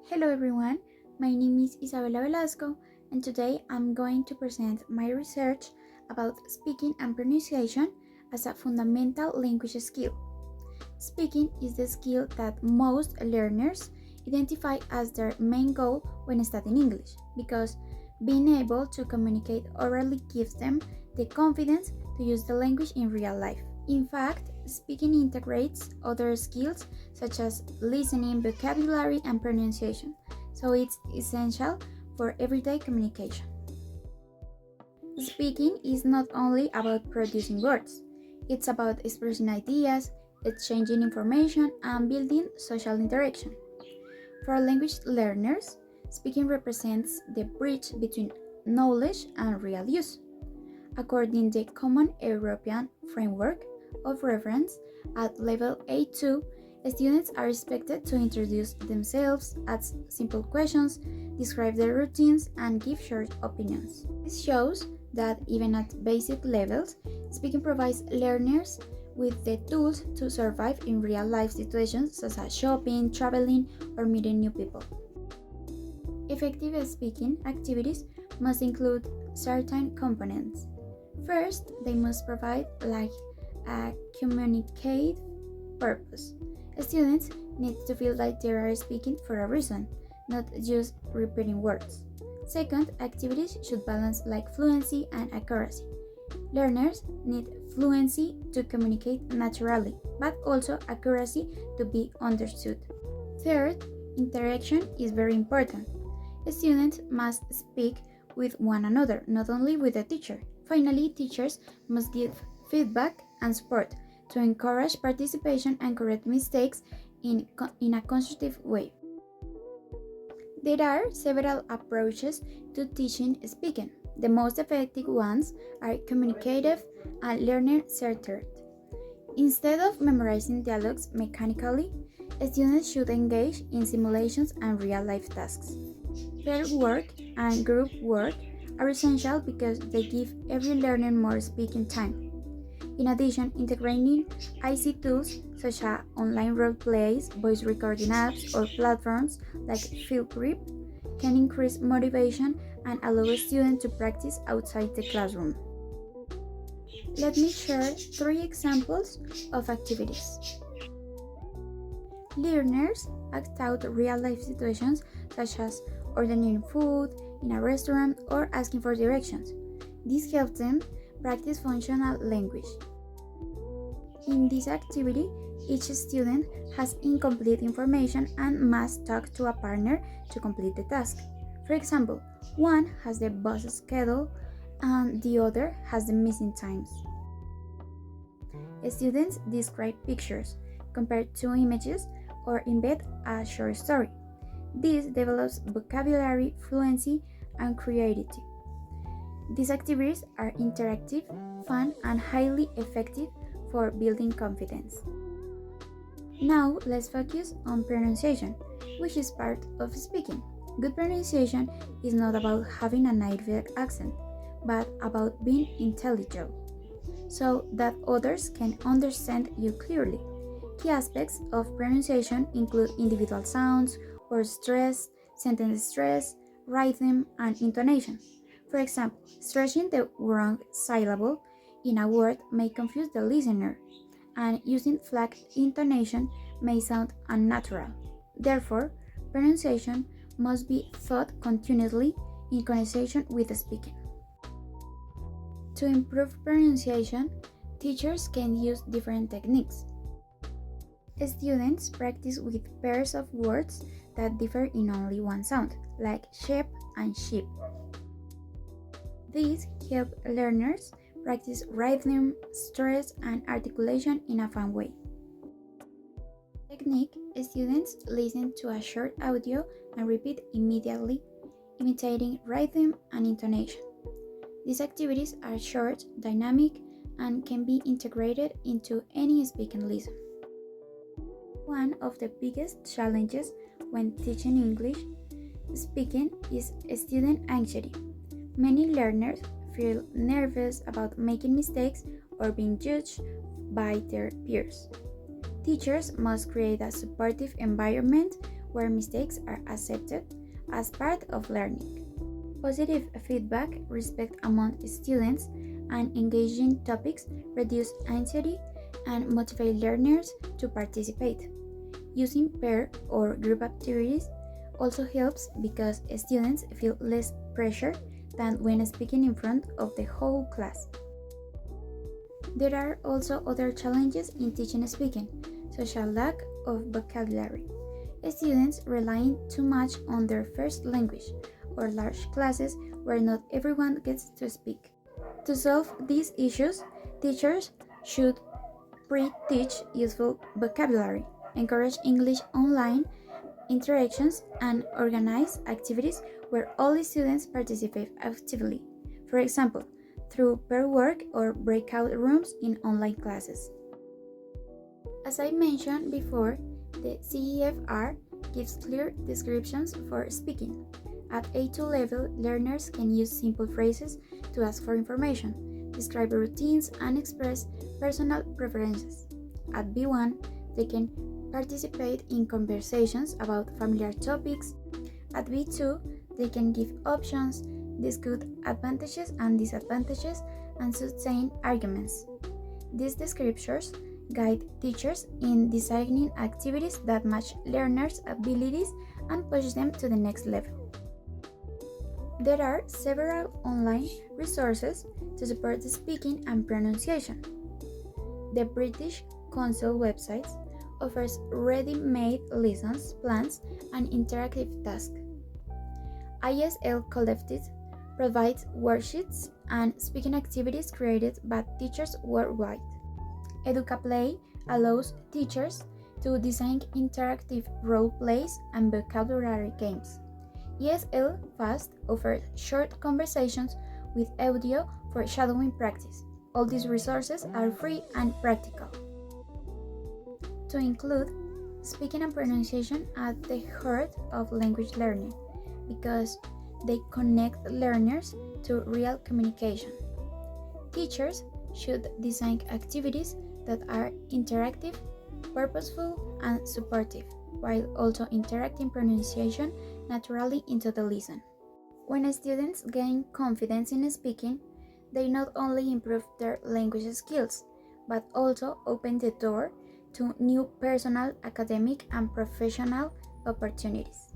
Hello everyone, my name is Isabella Velasco and today I'm going to present my research about speaking and pronunciation as a fundamental language skill. Speaking is the skill that most learners identify as their main goal when studying English because being able to communicate orally gives them the confidence to use the language in real life. In fact, speaking integrates other skills such as listening, vocabulary, and pronunciation, so it's essential for everyday communication. Speaking is not only about producing words, it's about expressing ideas, exchanging information, and building social interaction. For language learners, speaking represents the bridge between knowledge and real use. According to the Common European Framework of Reference at level A2, students are expected to introduce themselves, ask simple questions, describe their routines, and give short opinions. This shows that even at basic levels, speaking provides learners with the tools to survive in real-life situations such as shopping, traveling, or meeting new people. Effective speaking activities must include certain components. First, they must provide a communicative purpose. Students need to feel like they are speaking for a reason, not just repeating words. Second, activities should balance fluency and accuracy. Learners need fluency to communicate naturally, but also accuracy to be understood. Third, interaction is very important. Students must speak with one another, not only with the teacher. Finally, teachers must give feedback and support to encourage participation and correct mistakes in a constructive way. There are several approaches to teaching speaking. The most effective ones are communicative and learner-centered. Instead of memorizing dialogues mechanically, students should engage in simulations and real-life tasks. Pair work and group work are essential because they give every learner more speaking time. In addition, integrating IC tools such as online role plays, voice recording apps, or platforms like FieldGrip can increase motivation and allow students to practice outside the classroom. Let me share 3 examples of activities. Learners act out real-life situations such as ordering food in a restaurant or asking for directions. This helps them practice functional language. In this activity, each student has incomplete information and must talk to a partner to complete the task. For example, one has the bus schedule and the other has the missing times. Students describe pictures, compare 2 images, or embed a short story. This develops vocabulary, fluency, and creativity. These activities are interactive, fun, and highly effective for building confidence. Now, let's focus on pronunciation, which is part of speaking. Good pronunciation is not about having a native accent, but about being intelligible, so that others can understand you clearly. Key aspects of pronunciation include individual sounds, word stress, sentence stress, rhythm, and intonation. For example, stressing the wrong syllable in a word may confuse the listener, and using flat intonation may sound unnatural. Therefore, pronunciation must be taught continuously in conversation with speaking. To improve pronunciation, teachers can use different techniques. Students practice with pairs of words that differ in only one sound, like sheep and sheep. These help learners practice rhythm, stress, and articulation in a fun way. Technique: students listen to a short audio and repeat immediately, imitating rhythm and intonation. These activities are short, dynamic, and can be integrated into any speaking lesson. One of the biggest challenges when teaching English speaking is student anxiety. Many learners feel nervous about making mistakes or being judged by their peers. Teachers must create a supportive environment where mistakes are accepted as part of learning. Positive feedback, respect among students, and engaging topics reduce anxiety and motivate learners to participate. Using pair or group activities also helps because students feel less pressure than when speaking in front of the whole class. There are also other challenges in teaching speaking, such as lack of vocabulary. Students relying too much on their first language, or large classes where not everyone gets to speak. To solve these issues, teachers should pre-teach useful vocabulary, encourage English online interactions, and organize activities where all students participate actively, for example, through pair work or breakout rooms in online classes. As I mentioned before, the CEFR gives clear descriptions for speaking. At A2 level, learners can use simple phrases to ask for information, describe routines, and express personal preferences. At B1, they can participate in conversations about familiar topics. At B2, they can give options, discuss advantages and disadvantages, and sustain arguments. These descriptions guide teachers in designing activities that match learners' abilities and push them to the next level. There are several online resources to support the speaking and pronunciation. The British Council website offers ready-made lessons plans and interactive tasks. ISL Collective provides worksheets and speaking activities created by teachers worldwide. EducaPlay allows teachers to design interactive role plays and vocabulary games. ESL Fast offers short conversations with audio for shadowing practice. All these resources are free and practical. To include speaking and pronunciation at the heart of language learning because they connect learners to real communication. Teachers should design activities that are interactive, purposeful, and supportive, while also interacting pronunciation naturally into the lesson. When students gain confidence in speaking, they not only improve their language skills, but also open the door to new personal, academic, and professional opportunities.